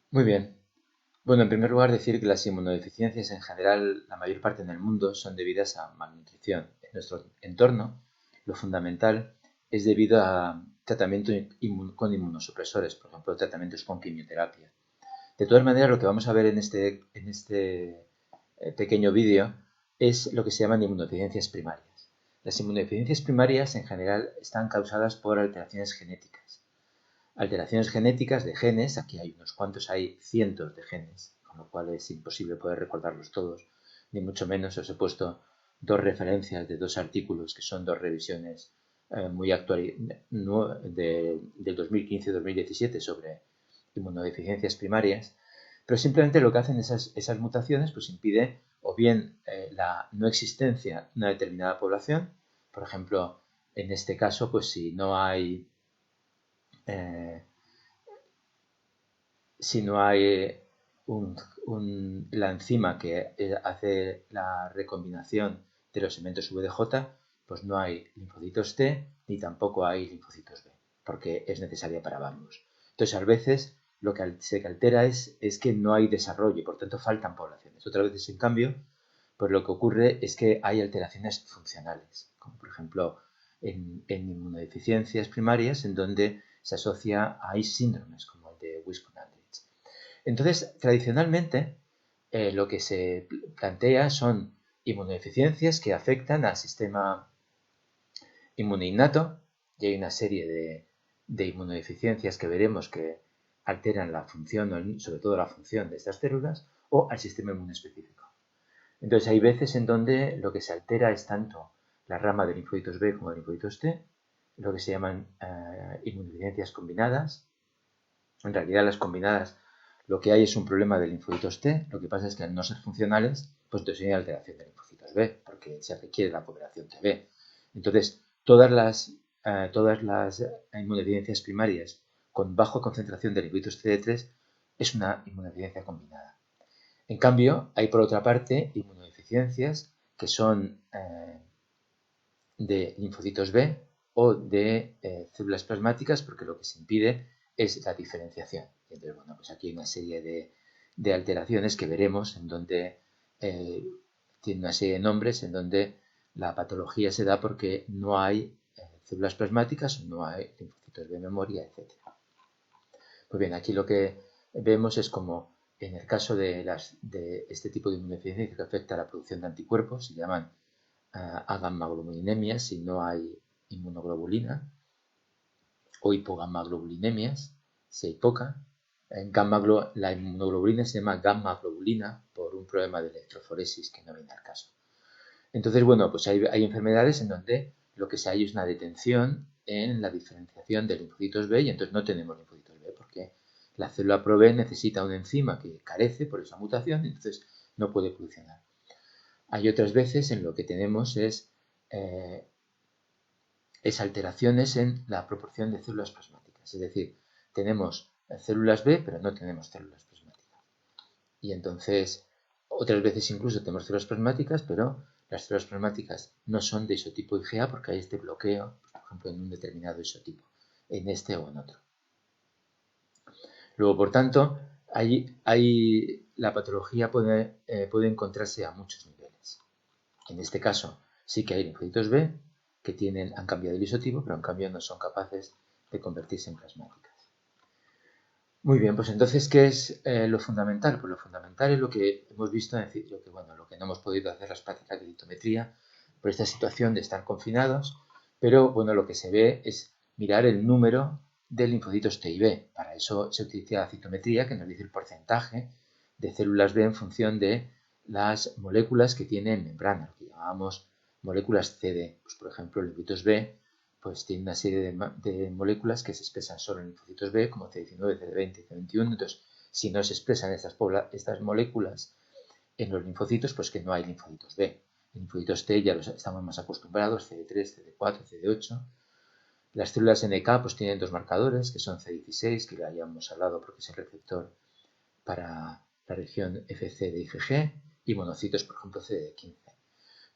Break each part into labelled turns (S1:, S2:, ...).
S1: Muy bien. Bueno, en primer lugar decir que las inmunodeficiencias en general, la mayor parte en el mundo, son debidas a malnutrición. En nuestro entorno, lo fundamental es debido a tratamiento con inmunosupresores, por ejemplo, tratamientos con quimioterapia. De todas maneras, lo que vamos a ver en este pequeño vídeo es lo que se llaman inmunodeficiencias primarias. Las inmunodeficiencias primarias en general están causadas por alteraciones genéticas. Alteraciones genéticas de genes, aquí hay unos cuantos, hay cientos de genes, con lo cual es imposible poder recordarlos todos, ni mucho menos. Os he puesto dos referencias de dos artículos que son dos revisiones muy actuales del 2015 y 2017 sobre inmunodeficiencias primarias, pero simplemente lo que hacen esas mutaciones pues impide o bien la no existencia de una determinada población, por ejemplo, en este caso, pues eh, si no hay la enzima que hace la recombinación de los elementos VDJ, pues no hay linfocitos T ni tampoco hay linfocitos B, porque es necesaria para ambos. Entonces, a veces lo que se altera es que no hay desarrollo y por tanto faltan poblaciones. Otras veces, en cambio, pues lo que ocurre es que hay alteraciones funcionales, como por ejemplo en inmunodeficiencias primarias, en donde se asocia a síndromes como el de Wisconsin. Entonces, tradicionalmente, lo que se plantea son inmunodeficiencias que afectan al sistema inmune innato, y hay una serie de inmunodeficiencias que veremos que alteran la función, sobre todo la función de estas células, o al sistema inmune específico. Entonces, hay veces en donde lo que se altera es tanto la rama de linfocitos B como de linfocitos T, lo que se llaman inmunodeficiencias combinadas. En realidad, las combinadas, lo que hay es un problema de linfocitos T. Lo que pasa es que al no ser funcionales, pues entonces hay alteración de linfocitos B, porque se requiere la cooperación TB. Entonces, todas las inmunodeficiencias primarias con baja concentración de linfocitos CD3 es una inmunodeficiencia combinada. En cambio, hay por otra parte inmunodeficiencias que son de linfocitos B o de células plasmáticas, porque lo que se impide es la diferenciación. Entonces, bueno, pues aquí hay una serie de alteraciones que veremos en donde tiene una serie de nombres en donde la patología se da porque no hay células plasmáticas, no hay linfocitos de memoria, etc. Pues bien, aquí lo que vemos es como en el caso de este tipo de inmunodeficiencia que afecta a la producción de anticuerpos, se llaman agammaglobulinemias si no hay inmunoglobulina, o hipogammaglobulinemias si hay poca. La inmunoglobulina se llama gamma globulina por un problema de electroforesis que no viene al caso. Entonces, bueno, pues hay enfermedades en donde lo que se hay es una detención en la diferenciación de linfocitos B y entonces no tenemos linfocitos B porque la célula ProB necesita una enzima que carece por esa mutación y entonces no puede funcionar. Hay otras veces en lo que tenemos es alteraciones en la proporción de células plasmáticas, es decir, tenemos células B pero no tenemos células plasmáticas. Y entonces, otras veces incluso tenemos células plasmáticas, pero las células plasmáticas no son de isotipo IgA porque hay este bloqueo, por ejemplo, en un determinado isotipo, en este o en otro. Luego, por tanto, la patología puede encontrarse a muchos niveles. En este caso, sí que hay linfocitos B que han cambiado el isotipo, pero en cambio no son capaces de convertirse en plasmáticas. Muy bien, pues entonces, ¿qué es lo fundamental? Pues lo fundamental es lo que hemos visto, es decir, lo que no hemos podido hacer las prácticas de citometría por esta situación de estar confinados, pero bueno, lo que se ve es mirar el número de linfocitos T y B. Para eso se utiliza la citometría, que nos dice el porcentaje de células B en función de las moléculas que tienen membrana, lo que llamamos moléculas CD. Pues, por ejemplo, los linfocitos B pues tiene una serie de moléculas que se expresan solo en linfocitos B, como CD19, CD20 y CD21. Entonces, si no se expresan estas moléculas en los linfocitos, pues que no hay linfocitos B. En linfocitos T ya estamos más acostumbrados, CD3, CD4, CD8. Las células NK pues tienen dos marcadores, que son CD16, que ya hayamos hablado porque es el receptor para la región FC de IgG, y monocitos, por ejemplo, CD15.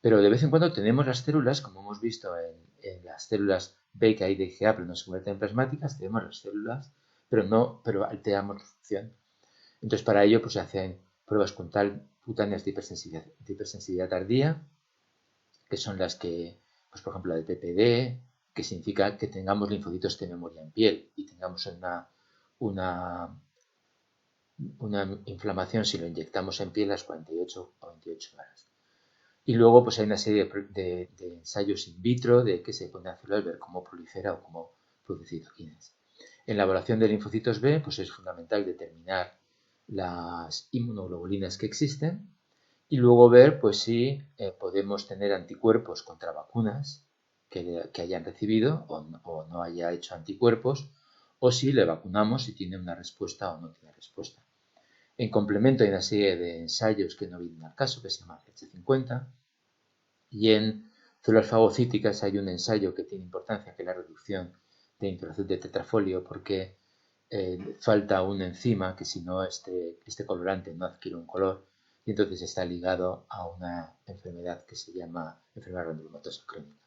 S1: Pero de vez en cuando tenemos las células, como hemos visto en las células B que hay de IgA, pero no se convierten en plasmáticas, tenemos las células, pero alteramos la función. Entonces, para ello pues, se hacen pruebas cutáneas de hipersensibilidad tardía, que son las que, pues, por ejemplo, la de PPD, que significa que tengamos linfocitos de memoria en piel y tengamos una inflamación si lo inyectamos en piel a las 48 o 28 horas. Y luego pues hay una serie de ensayos in vitro de que se pueden hacer al ver cómo prolifera o cómo produce citoquinas. En la evaluación de linfocitos B pues es fundamental determinar las inmunoglobulinas que existen y luego ver pues si podemos tener anticuerpos contra vacunas que hayan recibido o no haya hecho anticuerpos, o si le vacunamos y tiene una respuesta o no tiene respuesta. En complemento hay una serie de ensayos que no vienen al caso, que se llama H50, y en células fagocíticas hay un ensayo que tiene importancia, que es la reducción de infiltración de tetrafolio, porque falta una enzima que si no este colorante no adquiere un color, y entonces está ligado a una enfermedad que se llama enfermedad granulomatosa crónica.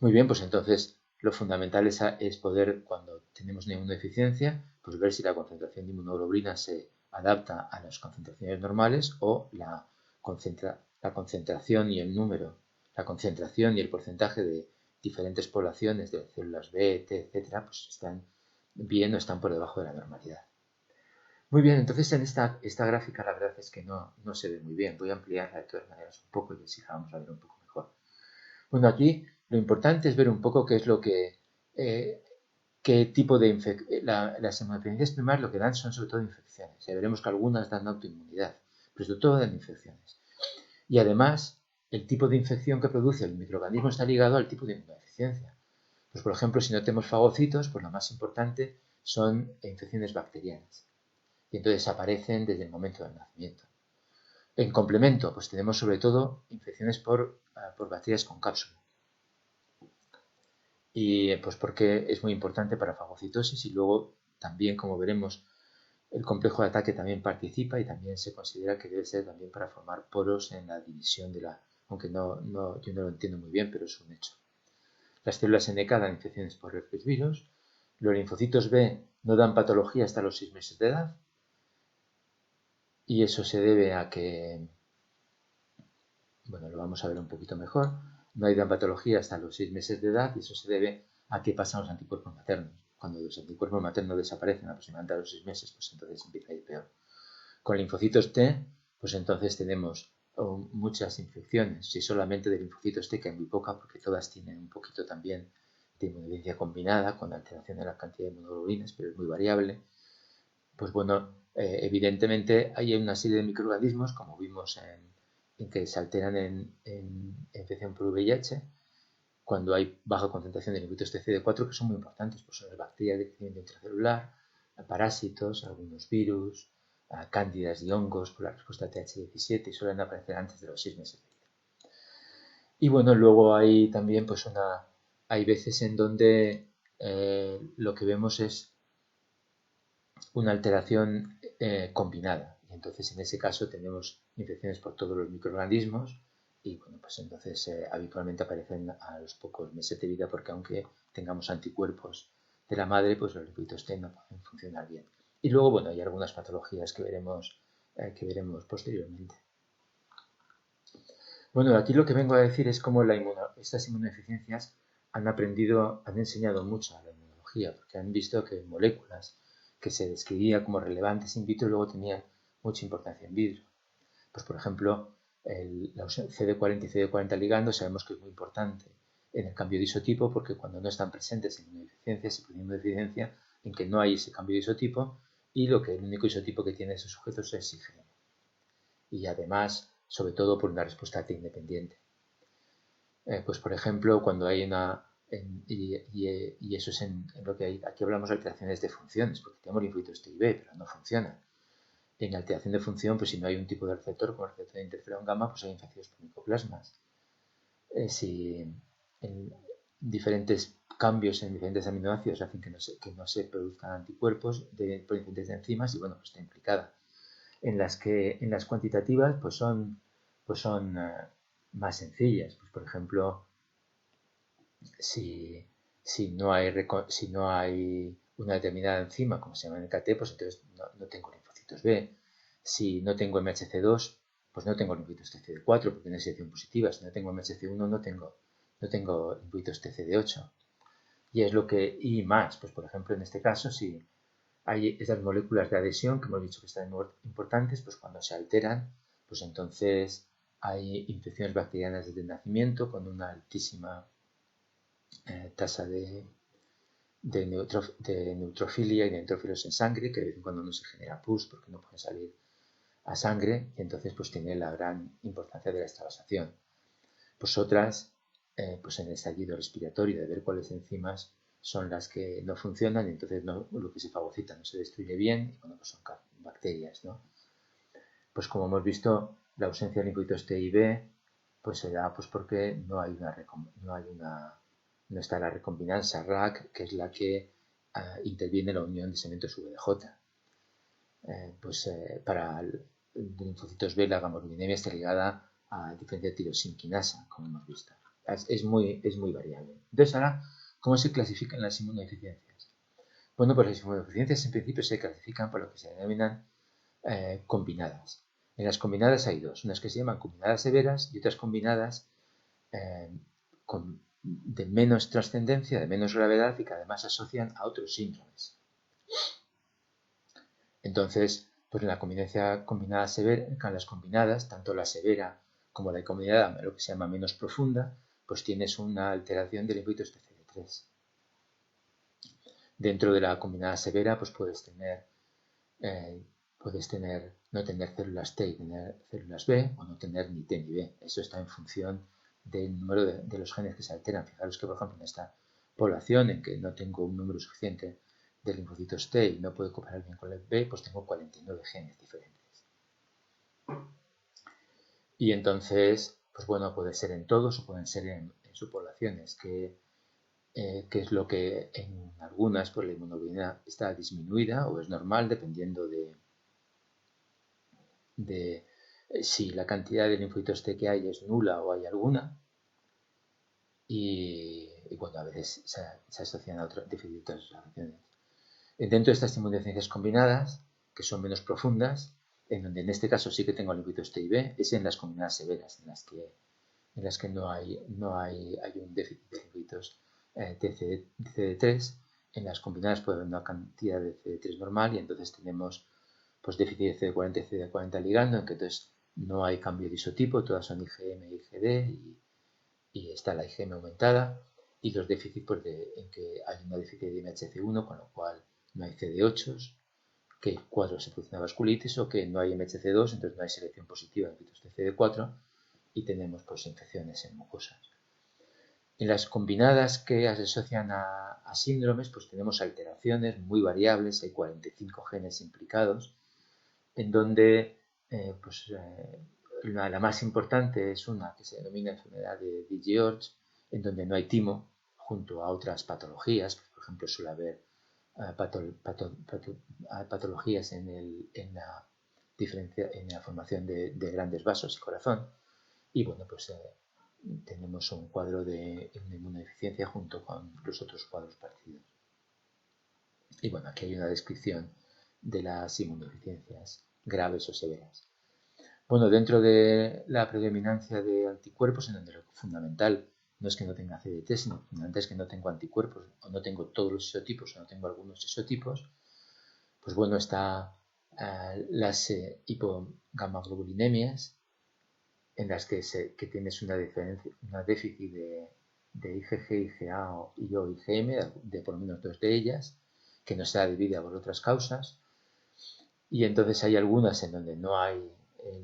S1: Muy bien, pues entonces lo fundamental es poder, cuando tenemos una inmunodeficiencia, pues ver si la concentración de inmunoglobulina se adapta a las concentraciones normales o la concentración y el número, la concentración y el porcentaje de diferentes poblaciones de células B, T, etcétera, pues están bien o están por debajo de la normalidad. Muy bien, entonces en esta gráfica la verdad es que no se ve muy bien. Voy a ampliarla de todas maneras un poco y así la vamos a ver un poco mejor. Bueno, aquí lo importante es ver un poco qué es lo qué tipo de las inmunodeficiencias primarias lo que dan son sobre todo infecciones. Ya veremos que algunas dan autoinmunidad, pero sobre todo dan infecciones. Y además, el tipo de infección que produce el microorganismo está ligado al tipo de inmunodeficiencia. Pues por ejemplo, si no tenemos fagocitos, pues lo más importante son infecciones bacterianas. Y entonces aparecen desde el momento del nacimiento. En complemento, pues tenemos sobre todo infecciones por bacterias con cápsula. Y pues porque es muy importante para fagocitosis y luego también, como veremos, el complejo de ataque también participa y también se considera que debe ser también para formar poros en la división de aunque yo no lo entiendo muy bien, pero es un hecho. Las células NK dan infecciones por herpesvirus, los linfocitos B no dan patología hasta los 6 meses de edad y eso se debe a que, bueno, lo vamos a ver un poquito mejor, no hay patología hasta los 6 meses de edad y eso se debe a que pasan los anticuerpos maternos. Cuando los anticuerpos maternos desaparecen aproximadamente a los 6 meses, pues entonces empieza a ir peor. Con linfocitos T, pues entonces tenemos muchas infecciones, si solamente de linfocitos T, que hay muy poca, porque todas tienen un poquito también de inmunodeficiencia combinada, con alteración de la cantidad de inmunoglobulinas, pero es muy variable. Pues bueno, evidentemente hay una serie de microorganismos, como vimos en que se alteran en infección por VIH, cuando hay baja concentración de linfocitos TCD4, que son muy importantes, pues son las bacterias de crecimiento intracelular, parásitos, algunos virus, cándidas y hongos por la respuesta a TH17 y suelen aparecer antes de los 6 meses de vida. Y bueno, luego hay también pues hay veces en donde lo que vemos es una alteración combinada. Y entonces en ese caso tenemos infecciones por todos los microorganismos y bueno, pues entonces habitualmente aparecen a los pocos meses de vida porque aunque tengamos anticuerpos de la madre, pues los linfocitos T no pueden funcionar bien. Y luego, bueno, hay algunas patologías que veremos posteriormente. Bueno, aquí lo que vengo a decir es cómo estas inmunodeficiencias han enseñado mucho a la inmunología, porque han visto que moléculas que se describía como relevantes in vitro luego tenían mucha importancia in vitro. Pues por ejemplo, los CD40 y CD40 ligandos sabemos que es muy importante en el cambio de isotipo porque cuando no están presentes en inmunodeficiencia se produce inmunodeficiencia en que no hay ese cambio de isotipo y el único isotipo que tiene esos sujetos es IgM. Y además, sobre todo por una respuesta T independiente. Pues por ejemplo, cuando hay y eso es en lo que hay, aquí hablamos de alteraciones de funciones, porque tenemos linfocitos T y B, pero no funcionan. En alteración de función, pues si no hay un tipo de receptor como el receptor de interferón gamma, pues hay infecciones por micoplasmas. Si en diferentes cambios en diferentes aminoácidos hacen que no se produzcan anticuerpos por diferentes enzimas y bueno, pues está implicada. En las cuantitativas pues son más sencillas. Pues por ejemplo, si no hay una determinada enzima, como se llama NKT, pues entonces no tengo linfocitos B. Si no tengo MHC2, pues no tengo linfocitos TCD4 porque tiene selección positiva. Si no tengo MHC1, no tengo linfocitos TCD8. Y es lo que, y más, pues por ejemplo en este caso, si hay esas moléculas de adhesión que hemos dicho que están importantes, pues cuando se alteran, pues entonces hay infecciones bacterianas desde el nacimiento con una altísima tasa de neutrofilia y de neutrófilos en sangre, que de vez en cuando no se genera pus porque no pueden salir a sangre, y entonces pues tiene la gran importancia de la extravasación. Pues otras, pues en el estallido respiratorio, de ver cuáles enzimas son las que no funcionan y entonces lo que se fagocita no se destruye bien, y bueno, pues son bacterias, ¿no? Pues como hemos visto, la ausencia de linfocitos T y B pues se da pues porque no está la recombinanza RAC, que es la que interviene en la unión de segmentos VDJ. Para linfocitos B la gamaglobulinemia está ligada a diferencia de tirosinquinasa, como hemos visto. Es muy variable. Entonces ahora, ¿cómo se clasifican las inmunodeficiencias? Bueno, pues las inmunodeficiencias en principio se clasifican por lo que se denominan combinadas. En las combinadas hay dos, unas que se llaman combinadas severas y otras combinadas de menos trascendencia, de menos gravedad y que además se asocian a otros síndromes. Entonces, pues en la combinada severa, en las combinadas, tanto la severa como la combinada, lo que se llama menos profunda, pues tienes una alteración del linfocitos TCD3. Dentro de la combinada severa, pues puedes no tener células T y tener células B, o no tener ni T ni B. Eso está en función del número de los genes que se alteran. Fijaros que, por ejemplo, en esta población en que no tengo un número suficiente de linfocitos T y no puedo cooperar bien con el B, pues tengo 49 genes diferentes. Y entonces, pues bueno, puede ser en todos o pueden ser en subpoblaciones, que es lo que en algunas, pues la inmunoglobulina está disminuida o es normal, dependiendo de si la cantidad de linfocitos T que hay es nula o hay alguna. Y bueno, a veces se asocian a otras diferentes reacciones. Dentro de estas inmunodeficiencias combinadas, que son menos profundas, en donde en este caso sí que tengo linfocitos T y B, es en las combinadas severas, en las que no hay un déficit de linfocitos CD3. En las combinadas puede haber una cantidad de CD3 normal y entonces tenemos pues déficit de CD40 y CD40 ligando, en que entonces no hay cambio de isotipo, todas son IgM y IgD y está la IgM aumentada, y los déficits pues, en que hay una déficit de MHC1, con lo cual no hay CD8, que 4 se produce una vasculitis, o que no hay MHC2, entonces no hay selección positiva de linfocitos de CD4 y tenemos pues infecciones en mucosas. En las combinadas que se asocian a síndromes, pues tenemos alteraciones muy variables, hay 45 genes implicados, en donde la más importante es una que se denomina enfermedad de George, en donde no hay timo, junto a otras patologías, por ejemplo suele haber patologías en la formación de grandes vasos y corazón, y bueno, pues tenemos un cuadro de inmunodeficiencia junto con los otros cuadros parecidos. Y bueno, aquí hay una descripción de las inmunodeficiencias graves o severas. Bueno, dentro de la predominancia de anticuerpos, en donde lo fundamental no es que no tenga CD3, sino que lo fundamental es que no tengo anticuerpos, o no tengo todos los isotipos, o no tengo algunos isotipos, pues bueno, está las hipogamaglobulinemias, en las que tienes una déficit de IgG, IgA y o IgM, de por lo menos dos de ellas, que no sea debida por otras causas. Y entonces hay algunas en donde no hay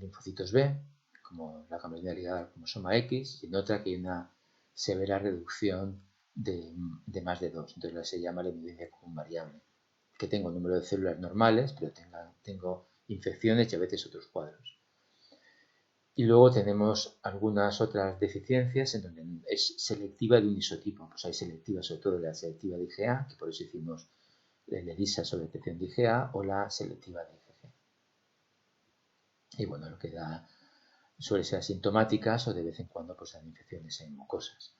S1: linfocitos B, como la gamaglobulinemia ligada al cromosoma X, y en otra que hay una severa reducción de más de 2. Entonces se llama la evidencia común variable. Que tengo un número de células normales, pero tengo infecciones y a veces otros cuadros. Y luego tenemos algunas otras deficiencias en donde es selectiva de un isotipo. Pues hay selectiva, sobre todo la selectiva de IgA, que por eso hicimos el ELISA sobre detección de IgA, o la selectiva de IgG. Y bueno, lo que suele ser asintomáticas o de vez en cuando pues dan infecciones en mucosas.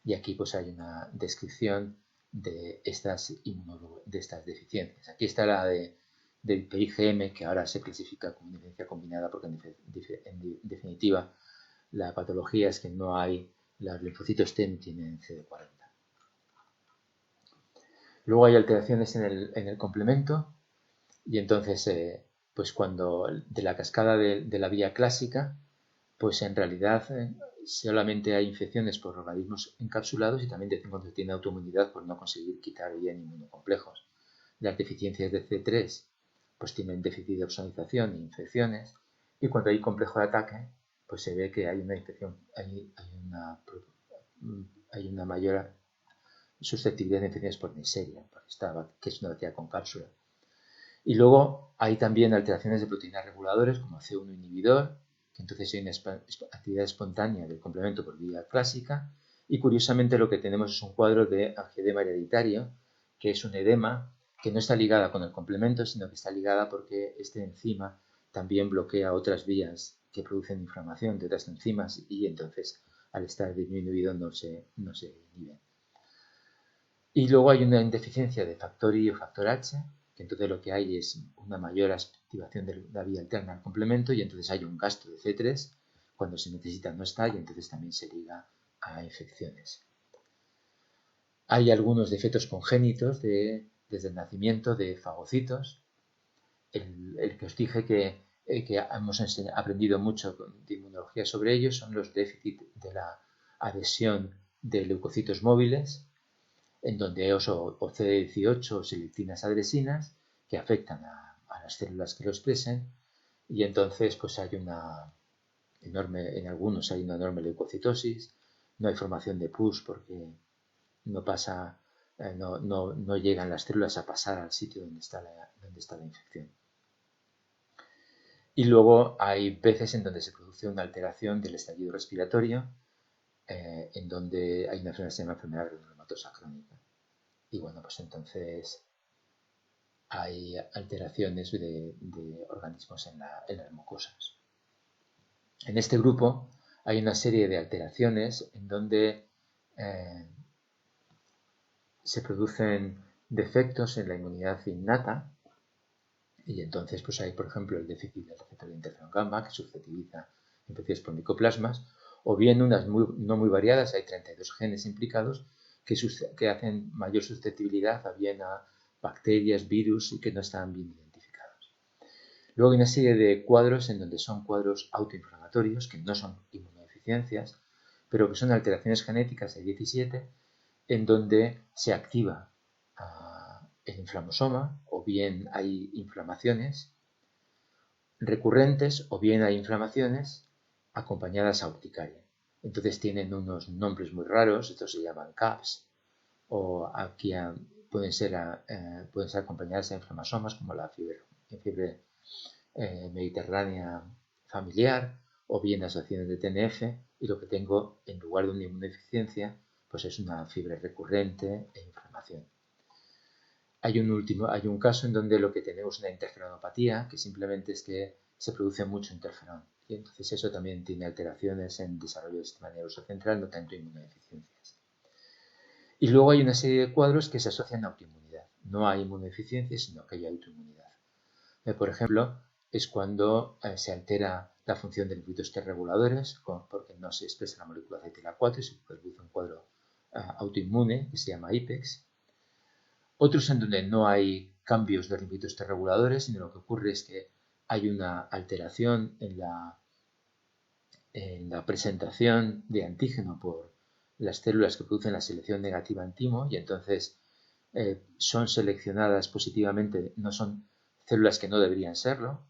S1: Y aquí pues hay una descripción de estas deficiencias. Aquí está la del PIGM, que ahora se clasifica como deficiencia combinada, porque en definitiva la patología es que no hay, los linfocitos T no tienen CD40. Luego hay alteraciones en el complemento, y entonces, pues cuando de la cascada de la vía clásica, pues en realidad solamente hay infecciones por organismos encapsulados y también de vez en cuando tiene autoinmunidad por no conseguir quitar bien inmunocomplejos. Las deficiencias de C3 pues tienen déficit de opsonización e infecciones, y cuando hay complejo de ataque pues se ve que hay una infección, hay una mayor susceptibilidad de infecciones por Neisseria, que es una bacteria con cápsula. Y luego hay también alteraciones de proteínas reguladoras como C1 inhibidor, que entonces hay una actividad espontánea del complemento por vía clásica, y curiosamente lo que tenemos es un cuadro de angioedema hereditario, que es un edema que no está ligada con el complemento, sino que está ligada porque este enzima también bloquea otras vías que producen inflamación de otras enzimas, y entonces al estar disminuido no se inhibe. Y luego hay una deficiencia de factor I o factor H, que entonces lo que hay es una mayor activación de la vía alterna al complemento, y entonces hay un gasto de C3, cuando se necesita no está, y entonces también se liga a infecciones. Hay algunos defectos congénitos desde el nacimiento de fagocitos. El que os dije que hemos aprendido mucho de inmunología sobre ellos son los déficits de la adhesión de leucocitos móviles, en donde o CD18 o selectinas adresinas que afectan a las células que lo expresen, y entonces pues hay una enorme, en algunos hay una enorme leucocitosis, no hay formación de pus porque no pasa, no llegan las células a pasar al sitio donde está la infección. Y luego hay veces en donde se produce una alteración del estallido respiratorio, en donde hay una enfermedad que se llama enfermedad granulomatosa crónica. Y bueno, pues entonces hay alteraciones de organismos en las mucosas. En este grupo hay una serie de alteraciones en donde se producen defectos en la inmunidad innata, y entonces pues hay, por ejemplo, el déficit del receptor de interferón gamma, que susceptibiliza infecciones por micoplasmas, o bien unas no muy variadas, hay 32 genes implicados, que hacen mayor susceptibilidad a bacterias, virus, y que no están bien identificados. Luego hay una serie de cuadros en donde son cuadros autoinflamatorios, que no son inmunodeficiencias, pero que son alteraciones genéticas de 17, en donde se activa el inflamosoma, o bien hay inflamaciones recurrentes, o bien hay inflamaciones acompañadas a urticaria. Entonces tienen unos nombres muy raros, estos se llaman CAPS, o aquí pueden ser acompañadas de inflamasomas como la fiebre mediterránea familiar, o bien asociaciones de TNF, y lo que tengo en lugar de una inmunodeficiencia pues es una fiebre recurrente e inflamación. Hay un caso en donde lo que tenemos es una interferonopatía, que simplemente es que se produce mucho interferón, y entonces eso también tiene alteraciones en desarrollo del sistema nervioso central, no tanto inmunodeficiencias. Y luego hay una serie de cuadros que se asocian a autoinmunidad. No hay inmunodeficiencia, sino que hay autoinmunidad. Por ejemplo, es cuando se altera la función de linfocitos T reguladores, porque no se expresa la molécula CTLA4 y se produce un cuadro autoinmune que se llama IPEX. Otros en donde no hay cambios de linfocitos T reguladores, sino lo que ocurre es que hay una alteración en la presentación de antígeno por las células que producen la selección negativa en timo, y entonces son seleccionadas positivamente, no son células que no deberían serlo,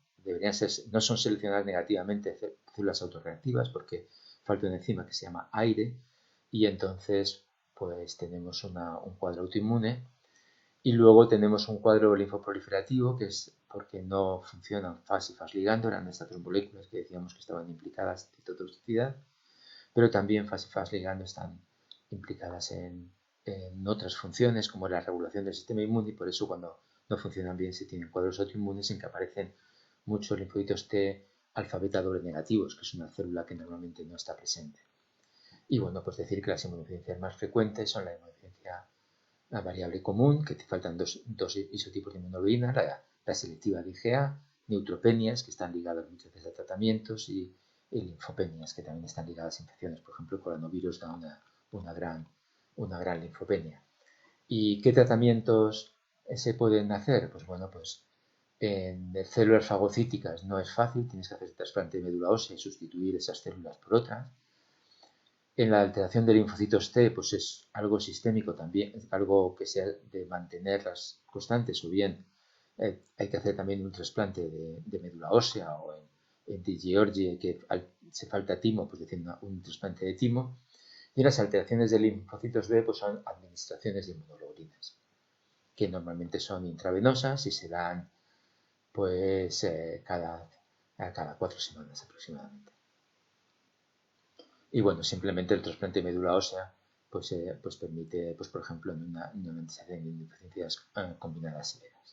S1: no son seleccionadas negativamente células autorreactivas porque falta una enzima que se llama AIRE, y entonces pues tenemos un cuadro autoinmune. Y luego tenemos un cuadro linfoproliferativo, que es porque no funcionan FAS y FAS ligando, eran estas dos moléculas que decíamos que estaban implicadas en citotoxicidad, pero también FAS y FAS ligando están implicadas en otras funciones como la regulación del sistema inmune, y por eso cuando no funcionan bien se tienen cuadros autoinmunes en que aparecen muchos linfocitos T alfa beta doble negativos, que es una célula que normalmente no está presente. Y bueno, pues decir que las inmunodeficiencias más frecuentes son la inmunodeficiencia la variable común, que te faltan dos isotipos de inmunoglobulina, la selectiva de IgA, neutropenias, que están ligadas muchas veces a tratamientos, y linfopenias, que también están ligadas a infecciones. Por ejemplo, el coronavirus da una gran linfopenia. ¿Y qué tratamientos se pueden hacer? Pues bueno, pues en células fagocíticas no es fácil, tienes que hacer trasplante de médula ósea y sustituir esas células por otras. En la alteración de linfocitos T, pues es algo sistémico también, algo que sea de mantenerlas constantes, o bien hay que hacer también un trasplante de médula ósea, o en Di Giorgi, que se falta timo, pues decir un trasplante de timo. Y las alteraciones de linfocitos B, pues son administraciones de inmunoglobulinas, que normalmente son intravenosas y se dan pues cada 4 semanas aproximadamente. Y bueno, simplemente el trasplante de médula ósea pues permite, pues por ejemplo, en una manifestación de insuficiencias combinadas severas.